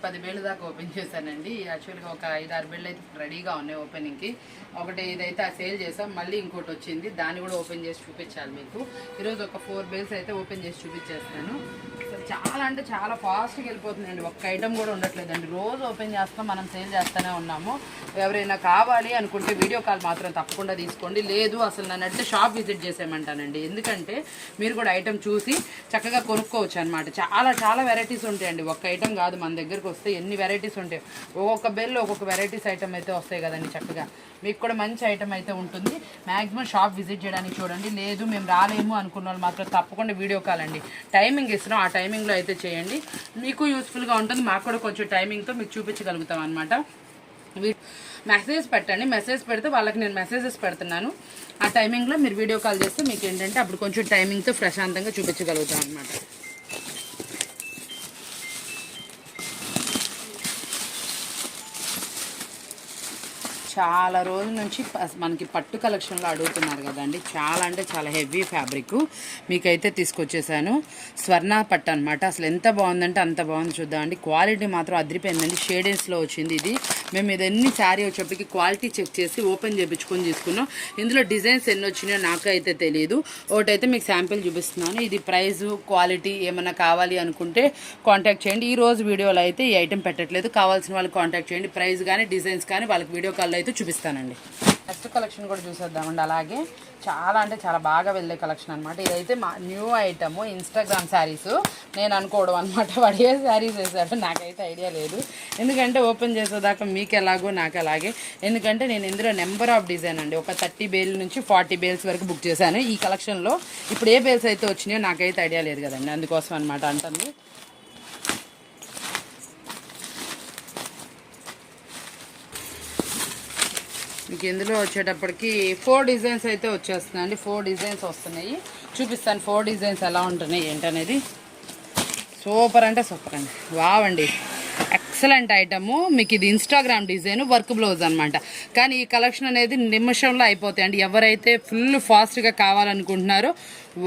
10 బేళ్ళు దాకా ఓపెన్ చేశానండి. యాక్చువల్గా ఒక 5-6 బేళ్ళు అయితే రెడీగా ఉన్నాయి ఓపెనింగ్కి. ఒకటి ఇదైతే సేల్ చేసాం, మళ్ళీ ఇంకోటి వచ్చింది, దాన్ని కూడా ఓపెన్ చేసి చూపించాలి మీకు. ఈరోజు ఒక 4 బేల్స్ అయితే ఓపెన్ చేసి చూపించేస్తాను. చాలా అంటే చాలా ఫాస్ట్గా వెళ్ళిపోతుందండి, ఒక్క ఐటమ్ కూడా ఉండట్లేదండి. రోజు ఓపెన్ చేస్తాం, మనం సేల్ చేస్తూనే ఉన్నాము. ఎవరైనా కావాలి అనుకుంటే వీడియో కాల్ మాత్రం తప్పకుండా తీసుకోండి. లేదు అసలు నన్ను అంటే షాప్ విజిట్ చేసేయమంటానండి, ఎందుకంటే మీరు కూడా ఐటమ్ చూసి చక్కగా కొనుక్కోవచ్చు అనమాట. చాలా వెరైటీస్ ఉంటాయండి, ఒక్క ఐటమ్ కాదు. మన దగ్గరకు వస్తే ఎన్ని వెరైటీస్ ఉంటాయి, ఒక్కొక్క బెల్లో ఒక్కొక్క వెరైటీస్ ఐటమ్ అయితే వస్తాయి కదండి. చక్కగా మీకు కూడా మంచి ఐటమ్ అయితే ఉంటుంది. మ్యాక్సిమం షాప్ విజిట్ చేయడానికి చూడండి. లేదు మేము రాలేము అనుకున్న వాళ్ళు మాత్రం తప్పకుండా వీడియో కాల్ అండి, టైమింగ్ ఇస్తున్నాం, ఆ టైమింగ్లో అయితే చేయండి. మీకు యూస్ఫుల్గా ఉంటుంది, మాకు కూడా కొంచెం టైమింగ్తో మీకు చూపించగలుగుతాం అనమాట. మెసేజ్ పెట్టండి, మెసేజ్ పెడితే వాళ్ళకి నేను మెసేజెస్ పెడుతున్నాను. ఆ టైమింగ్లో మీరు వీడియో కాల్ చేస్తే మీకు ఏంటంటే అప్పుడు కొంచెం టైమింగ్తో ప్రశాంతంగా చూపించగలుగుతాం అనమాట. చాలా రోజుల నుంచి మనకి పట్టు కలెక్షన్లో అడుగుతున్నారు కదండి. చాలా అంటే చాలా హెవీ ఫ్యాబ్రిక్ మీకైతే తీసుకొచ్చేసాను. స్వర్ణ పట్టు అనమాట. అసలు ఎంత బాగుందంటే అంత బాగుంది, చూద్దామండి. క్వాలిటీ మాత్రం అదిరిపోయిందండి. షేడెన్స్లో వచ్చింది ఇది. మేము ఇది ఎన్ని శారీ వచ్చేప్పటికి క్వాలిటీ చెక్ చేసి ఓపెన్ చేయించుకొని తీసుకున్నాం. ఇందులో డిజైన్స్ ఎన్ని వచ్చినాయో నాకైతే తెలియదు. ఒకటైతే మీకు శాంపిల్ చూపిస్తున్నాను. ఇది ప్రైస్ క్వాలిటీ ఏమన్నా కావాలి అనుకుంటే కాంటాక్ట్ చేయండి. ఈ రోజు వీడియోలో అయితే ఈ ఐటెం పెట్టట్లేదు, కావాల్సిన వాళ్ళకి కాంటాక్ట్ చేయండి. ప్రైస్ కానీ డిజైన్స్ కానీ వాళ్ళకి వీడియో కాల్లో అయితే చూపిస్తానండి. నెక్స్ట్ కలెక్షన్ కూడా చూసేద్దామండి. అలాగే చాలా అంటే చాలా బాగా వెళ్ళే కలెక్షన్ అనమాట. ఇదైతే మా న్యూ ఐటమ్, ఇన్స్టాగ్రామ్ శారీస్ నేను అనుకోవడం అనమాట. వాడు ఏ శారీస్ వేసాడు నాకైతే ఐడియా లేదు, ఎందుకంటే ఓపెన్ చేసేదాకా మీకు ఎలాగో నాకు అలాగే. ఎందుకంటే నేను ఇందులో నెంబర్ ఆఫ్ డిజైన్ అండి, ఒక 30 బేల్ నుంచి 40 బేల్స్ వరకు బుక్ చేశాను ఈ కలెక్షన్లో. ఇప్పుడు ఏ బేల్స్ అయితే వచ్చినాయో నాకైతే ఐడియా లేదు కదండి, అందుకోసం అనమాట అంటుంది. మీకు ఇందులో వచ్చేటప్పటికి 4 డిజైన్స్ అయితే వచ్చేస్తున్నాయండి. 4 డిజైన్స్ వస్తున్నాయి, చూపిస్తాను 4 డిజైన్స్ ఎలా ఉంటున్నాయి ఏంటనేది. సూపర్ అంటే సూపర్ అండి, వావ్ అండి, ఎక్సలెంట్ ఐటము. మీకు ఇది ఇన్స్టాగ్రామ్ డిజైన్, వర్క్ బ్లౌజ్ అనమాట. కానీ ఈ కలెక్షన్ అనేది నిమిషంలో అయిపోతాయండి. ఎవరైతే ఫుల్ ఫాస్ట్గా కావాలనుకుంటున్నారో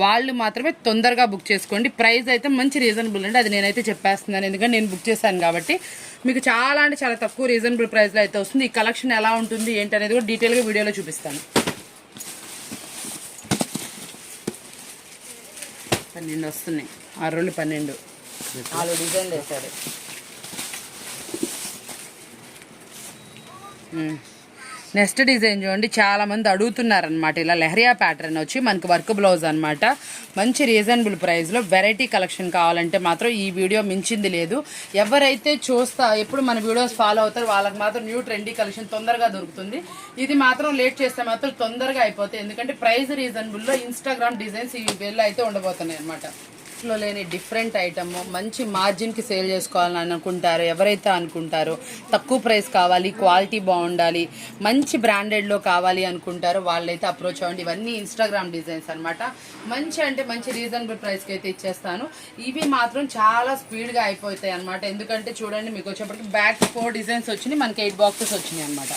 వాళ్ళు మాత్రమే తొందరగా బుక్ చేసుకోండి. ప్రైస్ అయితే మంచి రీజనబుల్ అండి, అది నేనైతే చెప్పేస్తున్నాను, ఎందుకంటే నేను బుక్ చేశాను కాబట్టి. మీకు చాలా అంటే చాలా తక్కువ రీజనబుల్ ప్రైస్లో అయితే వస్తుంది. ఈ కలెక్షన్ ఎలా ఉంటుంది ఏంటి అనేది కూడా డీటెయిల్గా వీడియోలో చూపిస్తాను. 12 వస్తున్నాయి, 6 12 4 డిజైన్లు వేసాడు. నెక్స్ట్ డిజైన్ చూడండి, చాలా మంది అడుగుతున్నారనమాట. ఇలా లెహరియా ప్యాటర్న్ వచ్చి మనకి వర్క్ బ్లౌజ్ అనమాట. మంచి రీజనబుల్ ప్రైస్లో వెరైటీ కలెక్షన్ కావాలంటే మాత్రం ఈ వీడియో మించింది లేదు. ఎవరైతే ఎప్పుడు మన వీడియోస్ ఫాలో అవుతారో వాళ్ళకి మాత్రం న్యూ ట్రెండీ కలెక్షన్ తొందరగా దొరుకుతుంది. ఇది మాత్రం లేట్ చేస్తే మాత్రం తొందరగా అయిపోతాయి, ఎందుకంటే ప్రైస్ రీజనబుల్లో ఇన్స్టాగ్రామ్ డిజైన్స్ ఈ వేళ్ళు అయితే ఉండబోతున్నాయి అనమాట. లో లేని డిఫరెంట్ ఐటమ్, మంచి మార్జిన్కి సేల్ చేసుకోవాలని అనుకుంటారు ఎవరైతే అనుకుంటారో, తక్కువ ప్రైస్ కావాలి, క్వాలిటీ బాగుండాలి, మంచి బ్రాండెడ్లో కావాలి అనుకుంటారో వాళ్ళైతే అప్రోచ్ అవ్వండి. ఇవన్నీ ఇన్స్టాగ్రామ్ డిజైన్స్ అనమాట. మంచి అంటే మంచి రీజనబుల్ ప్రైస్కి అయితే ఇచ్చేస్తాను. ఇవి మాత్రం చాలా స్పీడ్గా అయిపోతాయి అనమాట. ఎందుకంటే చూడండి, మీకు వచ్చేప్పటికి బ్యాక్ 4 డిజైన్స్ వచ్చినాయి, మనకి 8 బాక్సెస్ వచ్చినాయి అనమాట.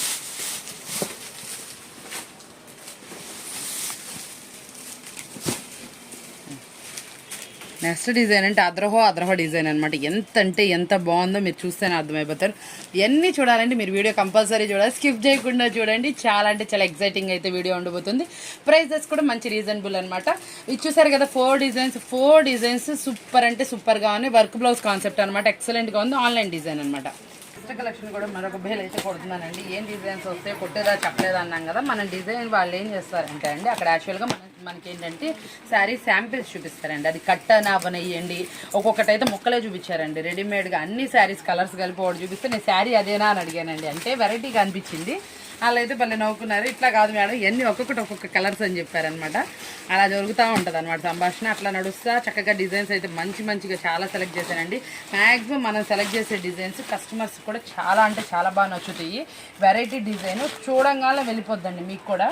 నెక్స్ట్ డిజైన్ అంటే అద్రహో డిజైన్ అనమాట. ఎంత అంటే ఎంత బాగుందో మీరు చూస్తేనే అర్థమైపోతారు. ఇవన్నీ చూడాలంటే మీరు వీడియో కంపల్సరీ చూడాలి, స్కిప్ చేయకుండా చూడండి. చాలా అంటే చాలా ఎక్సైటింగ్ అయితే వీడియో ఉండబోతుంది. ప్రైజెస్ కూడా మంచి రీజనబుల్ అనమాట. ఇది చూసారు కదా, 4 డిజైన్స్ సూపర్ అంటే సూపర్గా ఉన్నాయి. వర్క్ బ్లౌజ్ కాన్సెప్ట్ అనమాట, ఎక్సలెంట్గా ఉంది. ఆన్లైన్ డిజైన్ అనమాట. నెక్స్ట్ కలెక్షన్ కూడా మరొక బేల్ అయితే కొడుతున్నానండి. ఏం డిజైన్స్ వస్తే కొట్టేదా చెప్పలేదా అన్నాం కదా. మన డిజైన్ వాళ్ళు ఏం చేస్తారంటే అండి, అక్కడ యాక్చువల్గా మనకి ఏంటంటే శారీ శాంపిల్స్ చూపిస్తారండి. అది కట్టనా అవనయ్యండి, ఒక్కొక్కటైతే మొక్కలే చూపించారండి రెడీమేడ్గా. అన్ని శారీస్ కలర్స్ కలిపి ఒకటి చూపిస్తే నేను శారీ అదేనా అని అడిగానండి. అంటే వెరైటీగా అనిపించింది. వాళ్ళు అయితే భలే నవ్వుకున్నారు. ఇట్లా కాదు మేడం, ఇవన్నీ ఒక్కొక్క కలర్స్ అని చెప్పారనమాట. అలా జరుగుతూ ఉంటుంది అనమాట సంభాషణ. అట్లా నడుస్తా చక్కగా డిజైన్స్ అయితే మంచిగా చాలా సెలెక్ట్ చేశానండి. మ్యాక్సిమం మనం సెలెక్ట్ చేసే డిజైన్స్ కస్టమర్స్ కూడా చాలా అంటే చాలా బాగా నచ్చుతాయి. వెరైటీ డిజైన్ చూడంగానే వెళ్ళిపోద్దండి మీకు కూడా.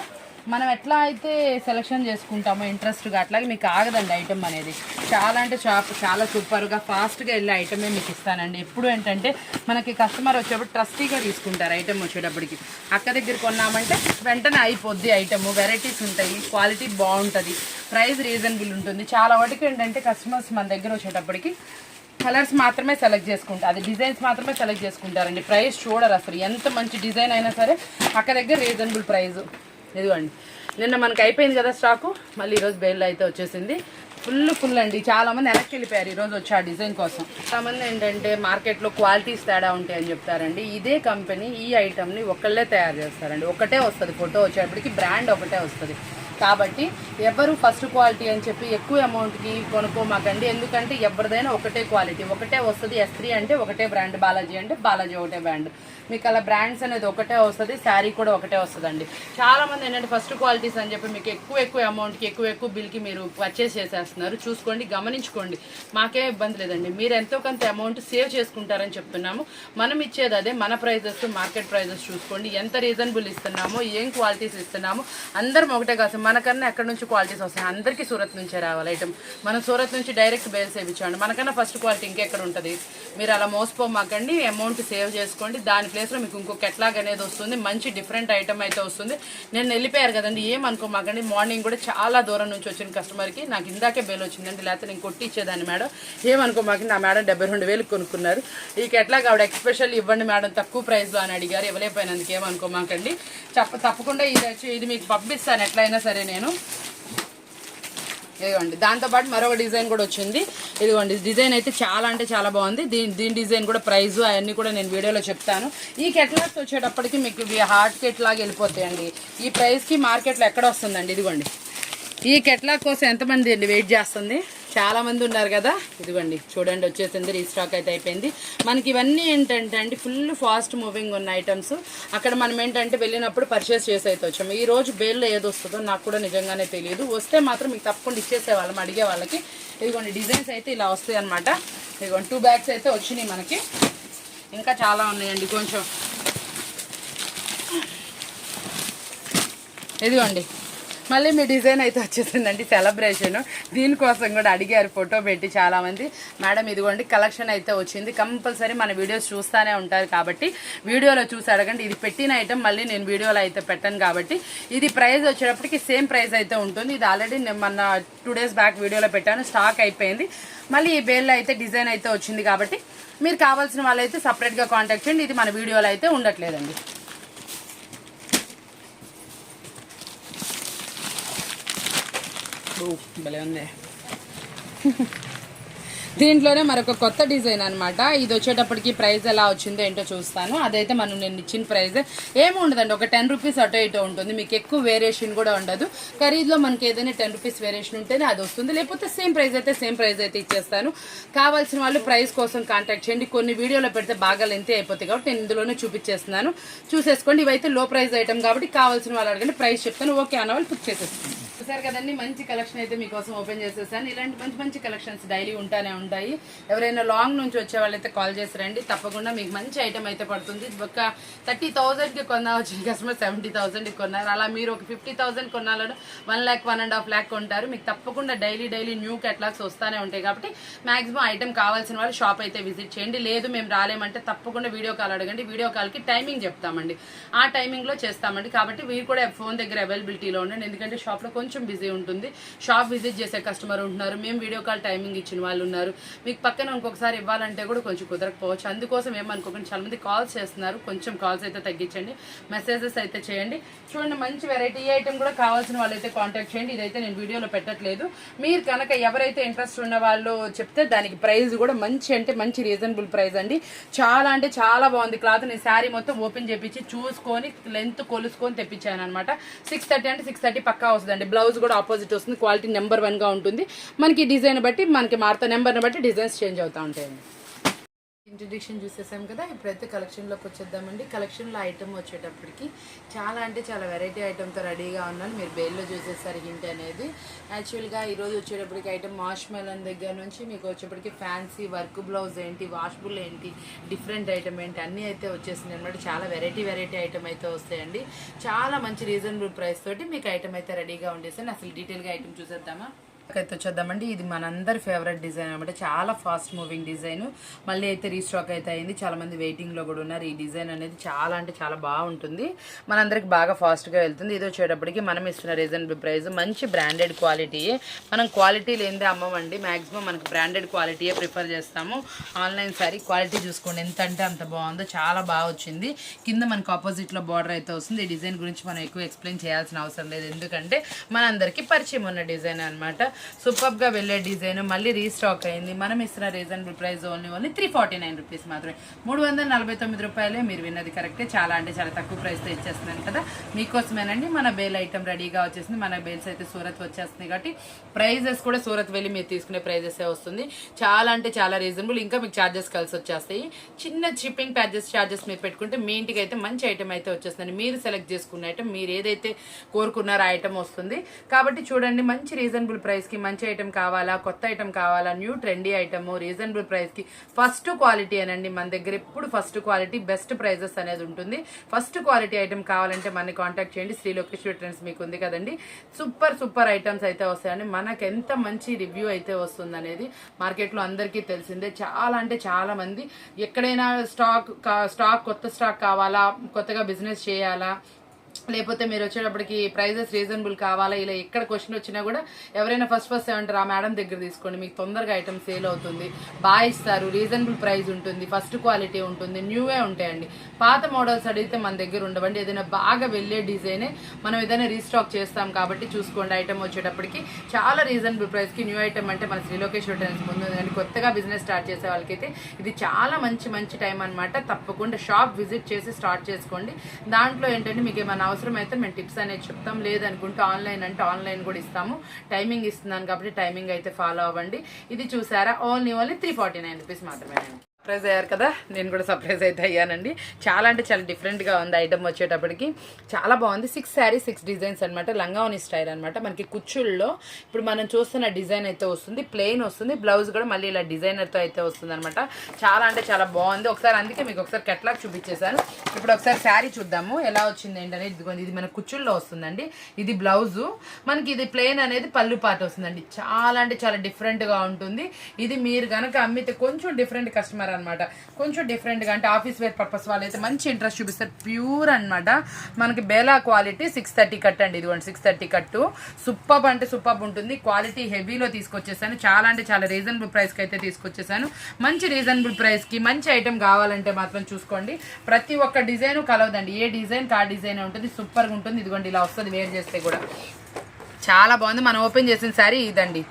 మనం ఎట్లా అయితే సెలెక్షన్ చేసుకుంటామో ఇంట్రెస్ట్గా, అట్లాగే మీకు ఆగదండి ఐటమ్ అనేది. చాలా అంటే చాలా సూపర్గా ఫాస్ట్గా వెళ్ళే ఐటమే మీకు ఇస్తానండి. ఎప్పుడు ఏంటంటే మనకి కస్టమర్ వచ్చేప్పుడు ట్రస్టీగా తీసుకుంటారు ఐటమ్ వచ్చేటప్పటికి. అక్క దగ్గర కొన్నామంటే వెంటనే అయిపోద్ది ఐటమ్. వెరైటీస్ ఉంటాయి, క్వాలిటీ బాగుంటుంది, ప్రైస్ రీజనబుల్ ఉంటుంది. చాలా వాటికి ఏంటంటే కస్టమర్స్ మన దగ్గర వచ్చేటప్పటికి కలర్స్ మాత్రమే సెలెక్ట్ చేసుకుంటారు, అది డిజైన్స్ మాత్రమే సెలెక్ట్ చేసుకుంటారండి. ప్రైస్ చూడరు అసలు, ఎంత మంచి డిజైన్ అయినా సరే అక్క దగ్గర రీజనబుల్ ప్రైస్. ఇదిగోండి, నిన్న మనకి అయిపోయింది కదా స్టాకు, మళ్ళీ ఈరోజు బేల్లో అయితే వచ్చేసింది. ఫుల్ అండి. చాలామంది వెనక్కి వెళ్ళిపోయారు ఈరోజు వచ్చి ఆ డిజైన్ కోసం. చాలామంది ఏంటంటే మార్కెట్లో క్వాలిటీస్ తేడా ఉంటాయని చెప్తారండి. ఇదే కంపెనీ ఈ ఐటమ్ని ఒకళ్ళే తయారు చేస్తారండి, ఒకటే వస్తుంది ఫోటో వచ్చేటప్పటికి, బ్రాండ్ ఒకటే వస్తుంది. కాబట్టి ఎవరు ఫస్ట్ క్వాలిటీ అని చెప్పి ఎక్కువ అమౌంట్కి కొనుక్కోమాకండి. ఎందుకంటే ఎవరిదైనా ఒకటే క్వాలిటీ ఒకటే వస్తుంది. S3 అంటే ఒకటే బ్రాండ్, బాలాజీ అంటే బాలాజీ ఒకటే బ్రాండ్. మీకు అలా బ్రాండ్స్ అనేది ఒకటే వస్తుంది, శారీ కూడా ఒకటే వస్తుందండి. చాలామంది ఏంటంటే ఫస్ట్ క్వాలిటీస్ అని చెప్పి మీకు ఎక్కువ అమౌంట్కి ఎక్కువ బిల్కి మీరు పర్చేస్ చేసేస్తున్నారు. చూసుకోండి, గమనించుకోండి. మాకేం ఇబ్బంది లేదండి, మీరు ఎంతో కొంత అమౌంట్ సేవ్ చేసుకుంటారని చెప్తున్నాము. మనం ఇచ్చేది అదే, మన ప్రైజెస్ మార్కెట్ ప్రైజెస్ చూసుకోండి, ఎంత రీజనబుల్ ఇస్తున్నామో, ఏం క్వాలిటీస్ ఇస్తున్నామో. అందరం ఒకటే కాదు, మనకన్నా ఎక్కడి నుంచి క్వాలిటీస్ వస్తాయి, అందరికీ సూరత్ నుంచే రావాలి ఐటమ్. మనం సూరత్ నుంచి డైరెక్ట్ బేల్స్ వేయించండి, మనకన్నా ఫస్ట్ క్వాలిటీ ఇంకెక్కడ ఉంటుంది. మీరు అలా మోసపోమాకండి, అమౌంట్ సేవ్ చేసుకోండి. దాని ప్లేస్లో మీకు ఇంకో కెట్లాగ్ అనేది వస్తుంది, మంచి డిఫరెంట్ ఐటమ్ అయితే వస్తుంది. నేను వెళ్ళిపోయారు కదండి, ఏమనుకోమాకండి. మార్నింగ్ కూడా చాలా దూరం నుంచి వచ్చిన కస్టమర్కి నాకు ఇందాకే బేల్ వచ్చిందండి, లేకపోతే నేను కొట్టి ఇచ్చేదాన్ని మేడం. ఏమనుకోమాకండి, నా మేడం 72,000 కొనుక్కున్నారు. ఈ కెట్లాగ్ ఆవిడ ఎక్స్పెషల్ ఇవ్వండి మేడం తక్కువ ప్రైస్లో అని అడిగారు, ఇవ్వలేకపోయినందుకు ఏమనుకోమాకండి. తప్పకుండా ఇది మీకు పంపిస్తాను ఎట్లయినా సరే నేను. ఇదిగోండి, దాంతోపాటు మరొక డిజైన్ కూడా వచ్చింది. ఇదిగోండి, డిజైన్ అయితే చాలా అంటే చాలా బాగుంది. దీని డిజైన్ కూడా ప్రైజు అవన్నీ కూడా నేను వీడియోలో చెప్తాను. ఈ కెట్లాగ్స్ వచ్చేటప్పటికి మీకు హార్ట్ కెట్లాగ్ వెళ్ళిపోతాయండి. ఈ ప్రైస్కి మార్కెట్లో ఎక్కడ వస్తుందండి. ఇదిగోండి, ఈ కెట్లాగ్ కోసం ఎంతమంది అండి వెయిట్ చేస్తుంది, చాలా మంది ఉన్నారు కదా. ఇదిగోండి చూడండి, వచ్చేసింది, రీస్టాక్ అయితే అయిపోయింది. మనకి ఇవన్నీ ఏంటంటే అండి ఫుల్ ఫాస్ట్ మూవింగ్ ఉన్న ఐటమ్స్. అక్కడ మనం ఏంటంటే వెళ్ళినప్పుడు పర్చేస్ చేసి అయితే వచ్చాము. ఈ రోజు బేల్లో ఏది వస్తుందో నాకు కూడా నిజంగానే తెలియదు, వస్తే మాత్రం మీకు తప్పకుండా ఇచ్చేసేవాళ్ళం అడిగే వాళ్ళకి. ఇదిగోండి, డిజైన్స్ అయితే ఇలా వస్తాయి అనమాట. ఇదిగోండి 2 బ్యాగ్స్ అయితే వచ్చినాయి మనకి, ఇంకా చాలా ఉన్నాయండి కొంచెం. ఇదిగోండి, మళ్ళీ మీ డిజైన్ అయితే వచ్చేసిందండి, సెలబ్రేషన్. దీనికోసం కూడా అడిగారు ఫోటో పెట్టి చాలామంది. మేడం ఇదిగోండి కలెక్షన్ అయితే వచ్చింది. కంపల్సరీ మన వీడియోస్ చూస్తూనే ఉంటారు కాబట్టి వీడియోలో చూసి అడగండి. ఇది పెట్టిన ఐటమ్ మళ్ళీ నేను వీడియోలో అయితే పెట్టాను కాబట్టి ఇది ప్రైస్ వచ్చేటప్పటికి సేమ్ ప్రైస్ అయితే ఉంటుంది. ఇది ఆల్రెడీ నేను మొన్న 2 days బ్యాక్ వీడియోలో పెట్టాను, స్టాక్ అయిపోయింది. మళ్ళీ ఈ బేల్లో అయితే డిజైన్ అయితే వచ్చింది కాబట్టి మీరు కావాల్సిన వాళ్ళైతే సపరేట్గా కాంటాక్ట్ చేయండి. ఇది మన వీడియోలో అయితే ఉండట్లేదండి. భలే ఉంది. దీంట్లోనే మరొక కొత్త డిజైన్ అనమాట. ఇది వచ్చేటప్పటికి ప్రైస్ ఎలా వచ్చిందో ఏంటో చూస్తాను. అదైతే మనం నేను ఇచ్చిన ప్రైస్ ఏమి ఉండదండి, ఒక 10 రూపీస్ అటో ఇటో ఉంటుంది. మీకు ఎక్కువ వేరియేషన్ కూడా ఉండదు. ఖరీదులో మనకి ఏదైనా 10 రూపీస్ వేరియేషన్ ఉంటేనే అది వస్తుంది, లేకపోతే సేమ్ ప్రైస్ అయితే ఇచ్చేస్తాను. కావాల్సిన వాళ్ళు ప్రైస్ కోసం కాంటాక్ట్ చేయండి. కొన్ని వీడియోలో పెడితే బాగా లెంత్ అయిపోతాయి కాబట్టి నేను ఇందులోనే చూపించేస్తున్నాను, చూసేసుకోండి. ఇవైతే లో ప్రైస్ ఐటమ్ కాబట్టి కావాల్సిన వాళ్ళు అడగండి, ప్రైస్ చెప్తాను. ఓకే అన్న వాళ్ళు బుక్ చేసేస్తాను. చూసారు కదండి, మంచి కలెక్షన్ అయితే మీకోసం ఓపెన్ చేసేసాను. ఇలాంటి మంచి కలెక్షన్స్ డైలీ ఉంటానే ఉంటాయి. ఎవరైనా లాంగ్ నుంచి వచ్చే వాళ్ళైతే కాల్ చేసి రండి, తప్పకుండా మీకు మంచి ఐటమ్ అయితే పడుతుంది. ఒక 30,000కి కొన్నా వచ్చిన కస్టమర్ 70,000కి కొన్నారు. అలా మీరు ఒక 50,000 కొన్నాలను 1 lakh 1.5 lakh కొంటారు. మీకు తప్పకుండా డైలీ న్యూ కెట్లాగ్స్ వస్తూనే ఉంటాయి కాబట్టి మాక్సిమం ఐటమ్ కావాల్సిన వాళ్ళు షాప్ అయితే విజిట్ చేయండి. లేదు మేము రాలేమంటే తప్పకుండా వీడియో కాల్ అడగండి. వీడియో కాల్కి టైమింగ్ చెప్తామండి, ఆ టైమింగ్లో చేస్తామండి. కాబట్టి మీరు కూడా ఫోన్ దగ్గర అవైలబిలిటీలో ఉండండి, ఎందుకంటే షాప్లో కొంచెం బిజీ ఉంటుంది. షాప్ విజిట్ చేసే కస్టమర్ ఉంటున్నారు, మేము వీడియో కాల్ టైమింగ్ ఇచ్చిన వాళ్ళు ఉన్నారు. మీకు పక్కన ఇంకొకసారి ఇవ్వాలంటే కూడా కొంచెం కుదరకపోవచ్చు. అందుకోసం ఏమనుకోకండి, చాలా మంది కాల్స్ చేస్తున్నారు, కొంచెం కాల్స్ అయితే తగ్గించండి, మెసేజెస్ అయితే చేయండి. చూడండి, మంచి వెరైటీ ఐటమ్ కూడా కావాల్సిన వాళ్ళైతే కాంటాక్ట్ చేయండి. ఇదైతే నేను వీడియోలో పెట్టట్లేదు. మీరు కనుక ఎవరైతే ఇంట్రెస్ట్ ఉన్న వాళ్ళు చెప్తే దానికి ప్రైస్ కూడా మంచి రీజనబుల్ ప్రైస్ అండి. చాలా అంటే చాలా బాగుంది క్లాత్. నేను శారీ మొత్తం ఓపెన్ చేపించి చూసుకొని లెంత్ కొలుసుకొని తెప్పించాను అనమాట. 630 అంటే 630 పక్కా వస్తుందండి. బ్లౌజ్ కూడా ఆపోజిట్ వస్తుంది, క్వాలిటీ నెంబర్ 1గా ఉంటుంది. మనకి డిజైన్ బట్టి మనకి మారుతా, నెంబర్ని బట్టి డిజైన్స్ చేంజ్ అవుతూ ఉంటాయండి. ఇంట్రడ్యూషన్ చూసేసాం కదా, ఇప్పుడైతే కలెక్షన్లోకి వచ్చేద్దామండి. కలెక్షన్లో ఐటమ్ వచ్చేటప్పటికి చాలా అంటే చాలా వెరైటీ ఐటమ్తో రెడీగా ఉన్నాను. మీరు బేల్లో చూసేసరి హింట్ అనేది యాక్చువల్గా ఈరోజు వచ్చేటప్పటికి ఐటమ్ మాష్ మెలన్ దగ్గర నుంచి మీకు వచ్చేప్పటికి ఫ్యాన్సీ వర్క్ బ్లౌజ్ ఏంటి, వాష్బుల్ ఏంటి, డిఫరెంట్ ఐటమ్ ఏంటి అన్నీ అయితే వచ్చేసింది అనమాట. చాలా వెరైటీ ఐటమ్ అయితే వస్తాయండి. చాలా మంచి రీజనబుల్ ప్రైస్ తోటి మీకు ఐటమ్ అయితే రెడీగా ఉండేసాను. అసలు డీటెయిల్గా ఐటమ్ చూసేద్దామా. అయితే వచ్చేద్దామండి. ఇది మనందరి ఫేవరెట్ డిజైన్ అనమాట. చాలా ఫాస్ట్ మూవింగ్ డిజైన్. మళ్ళీ అయితే రీస్టాక్ అయితే అయింది. చాలా మంది వెయిటింగ్లో కూడా ఉన్నారు. ఈ డిజైన్ అనేది చాలా అంటే చాలా బాగుంటుంది, మనందరికి బాగా ఫాస్ట్గా వెళ్తుంది. ఇది వచ్చేటప్పటికి మనం ఇస్తున్న రీజనబుల్ ప్రైస్, మంచి బ్రాండెడ్ క్వాలిటీయే. మనం క్వాలిటీ లేనిదే అమ్మమండి. మ్యాక్సిమం మనకు బ్రాండెడ్ క్వాలిటీయే ప్రిఫర్ చేస్తాము. ఆన్లైన్ సారీ క్వాలిటీ చూసుకోండి ఎంత అంటే అంత బాగుందో, చాలా బాగా వచ్చింది. కింద మనకు ఆపోజిట్లో బార్డర్ అయితే వస్తుంది. ఈ డిజైన్ గురించి మనం ఎక్కువ ఎక్స్ప్లెయిన్ చేయాల్సిన అవసరం లేదు, ఎందుకంటే మనందరికీ పరిచయం ఉన్న డిజైన్ అనమాట. సూపర్గా వెళ్ళే డిజైన్ మళ్ళీ రీస్టాక్ అయింది. మనం ఇస్తున్న రీజనబుల్ ప్రైస్ ఓన్లీ 349 రూపీస్ మాత్రమే. 349 రూపాయలే. మీరు విన్నది కరెక్టే, చాలా అంటే చాలా తక్కువ ప్రైస్తో ఇచ్చేస్తున్నాను కదా మీకోసమేనండి. మన బేల్ ఐటమ్ రెడీగా వచ్చేసింది. మన బేల్స్ అయితే సూరత్ వచ్చేస్తుంది కాబట్టి ప్రైజెస్ కూడా సూరత్ వెళ్ళి మీరు తీసుకునే ప్రైజెసే వస్తుంది. చాలా అంటే చాలా రీజనబుల్. ఇంకా మీకు ఛార్జెస్ కలిసి వచ్చేస్తాయి. చిన్న షిప్పింగ్ ఛార్జెస్ మీరు పెట్టుకుంటే మీ ఇంటికి అయితే మంచి ఐటమ్ అయితే వచ్చేస్తుంది. మీరు సెలెక్ట్ చేసుకున్న ఐటమ్, మీరు ఏదైతే కోరుకున్నారో ఆ ఐటమ్ వస్తుంది. కాబట్టి చూడండి, మంచి రీజనబుల్ ప్రైస్కి మంచి ఐటమ్ కావాలా, కొత్త ఐటమ్ కావాలా, న్యూ ట్రెండీ ఐటమ్ రీజనబుల్ ప్రైస్కి ఫస్ట్ క్వాలిటీ అనండి. మన దగ్గర ఎప్పుడు ఫస్ట్ క్వాలిటీ బెస్ట్ ప్రైజెస్ అనేది ఉంటుంది. ఫస్ట్ క్వాలిటీ ఐటమ్ కావాలంటే మనని కాంటాక్ట్ చేయండి. శ్రీ లోకేశ్వరి ట్రెండ్స్ మీకు ఉంది కదండి. సూపర్ ఐటమ్స్ అయితే వస్తాయండి. మనకు ఎంత మంచి రివ్యూ అయితే వస్తుంది అనేది మార్కెట్లో అందరికీ తెలిసిందే. చాలా అంటే చాలా మంది ఎక్కడైనా కొత్త స్టాక్ కావాలా, కొత్తగా బిజినెస్ చేయాలా, లేకపోతే మీరు వచ్చేటప్పటికి ప్రైజెస్ రీజనబుల్ కావాలా, ఇలా ఎక్కడ క్వశ్చన్ వచ్చినా కూడా ఎవరైనా ఫస్ట్ ఏమంటారు, ఆ మేడం దగ్గర తీసుకోండి, మీకు తొందరగా ఐటమ్ సేల్ అవుతుంది, బాగా ఇస్తారు, రీజనబుల్ ప్రైస్ ఉంటుంది, ఫస్ట్ క్వాలిటీ ఉంటుంది, న్యూవే ఉంటాయండి. పాత మోడల్స్ అడిగితే మన దగ్గర ఉండవండి. ఏదైనా బాగా వెళ్ళే డిజైనే మనం ఏదైనా రీస్టాక్ చేస్తాం కాబట్టి చూసుకోండి. ఐటమ్ వచ్చేటప్పటికి చాలా రీజనబుల్ ప్రైస్కి న్యూ ఐటమ్ అంటే మన శ్రీ లోకేశ్వరి ట్రెండ్స్ ముందు కానీ కొత్తగా బిజినెస్ స్టార్ట్ చేసే వాళ్ళకైతే ఇది చాలా మంచి టైం అనమాట. తప్పకుండా షాప్ విజిట్ చేసి స్టార్ట్ చేసుకోండి. దాంట్లో ఏంటంటే మీకు ఏమైనా అవసరం అయితే మేము టిప్స్ అనేది చెప్తాం. లేదనుకుంటే ఆన్లైన్ అంటే ఆన్లైన్ కూడా ఇస్తాము. టైమింగ్ ఇస్తున్నాను కాబట్టి టైమింగ్ అయితే ఫాలో అవ్వండి. ఇది చూసారా, ఓన్లీ 349 రూపీస్ మాత్రమేనండి. సర్ప్రైజ్ అయ్యారు కదా, నేను కూడా సర్ప్రైజ్ అయితే అయ్యానండి. చాలా అంటే చాలా డిఫరెంట్గా ఉంది ఐటమ్ వచ్చేటప్పటికి. చాలా బాగుంది. 6 శారీస్ 6 డిజైన్స్ అనమాట. లంగావని స్టైల్ అనమాట. మనకి కుచ్చుల్లో ఇప్పుడు మనం చూస్తున్న డిజైన్ అయితే వస్తుంది, ప్లెయిన్ వస్తుంది. బ్లౌజ్ కూడా మళ్ళీ ఇలా డిజైనర్తో అయితే వస్తుంది అనమాట. చాలా అంటే చాలా బాగుంది. ఒకసారి అందుకే మీకు ఒకసారి కెట్లాగ్ చూపించేశాను. ఇప్పుడు ఒకసారి శారీ చూద్దాము ఎలా వచ్చింది ఏంటనేది. ఇదిగోండి, ఇది మన కుచ్చుల్లో వస్తుందండి. ఇది బ్లౌజు, మనకి ఇది ప్లెయిన్ అనేది పళ్ళు పాట వస్తుందండి. చాలా అంటే చాలా డిఫరెంట్గా ఉంటుంది. ఇది మీరు కనుక అమ్మితే కొంచెం డిఫరెంట్ కస్టమర్ అనమాట. కొంచెం డిఫరెంట్గా అంటే ఆఫీస్ వేర్ పర్పస్ వాళ్ళు అయితే మంచి ఇంట్రెస్ట్ చూపిస్తారు. ప్యూర్ అనమాట. మనకి బేలా క్వాలిటీ 630 కట్ అండి. ఇదిగోండి 630 కట్టు. సూపర్ అంటే సూపర్ ఉంటుంది. క్వాలిటీ హెవీలో తీసుకొచ్చేసాను. చాలా అంటే చాలా రీజనబుల్ ప్రైస్కి అయితే తీసుకొచ్చేసాను. మంచి రీజనబుల్ ప్రైస్కి మంచి ఐటమ్ కావాలంటే మాత్రం చూసుకోండి. ప్రతి ఒక్క డిజైన్ కలవదండి. ఏ డిజైన్ కా డిజైన్ ఉంటుంది. సూపర్గా ఉంటుంది. ఇదిగోండి ఇలా వస్తుంది వేర్ చేస్తే కూడా చాలా బాగుంది. మనం ఓపెన్ చేసిన శారీ ఇదండి.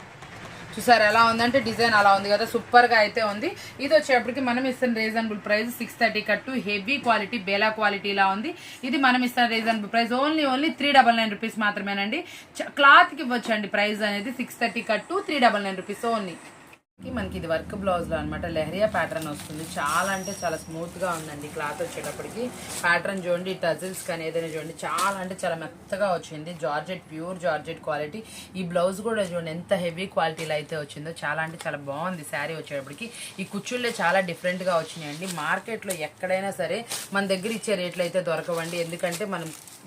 చూసారు ఎలా ఉందంటే డిజైన్ అలా ఉంది కదా, సూపర్గా అయితే ఉంది. ఇది వచ్చేటప్పటికి మనం ఇస్తున్న రీజనబుల్ ప్రైస్ 630 కట్టు, హెవీ క్వాలిటీ బేలా క్వాలిటీ ఇలా ఉంది. ఇది మనం ఇస్తున్న రీజనబుల్ ప్రైస్ ఓన్లీ 399 రూపీస్ మాత్రమేనండి. క్లాత్కి ఇవ్వచ్చండి ప్రైస్ అనేది 630 కట్టు 399 రూపీస్ ఓన్లీ. మనకి ఇది వర్క్ బ్లౌజ్లో అనమాట. లెహరియా ప్యాటర్న్ వస్తుంది. చాలా అంటే చాలా స్మూత్గా ఉందండి క్లాత్ వచ్చేటప్పటికి. ప్యాటర్న్ చూడండి, టజిల్స్ కానీ ఏదైనా చూడండి, చాలా అంటే చాలా మెత్తగా వచ్చింది. Georgette, pure georgette quality. ఈ బ్లౌజ్ కూడా చూడండి ఎంత హెవీ క్వాలిటీలో అయితే వచ్చిందో. చాలా అంటే చాలా బాగుంది శారీ వచ్చేటప్పటికి. ఈ కుచ్చుళ్ళే చాలా డిఫరెంట్గా వచ్చినాయండి. మార్కెట్లో ఎక్కడైనా సరే మన దగ్గర ఇచ్చే రేట్లు అయితే దొరకవండి. ఎందుకంటే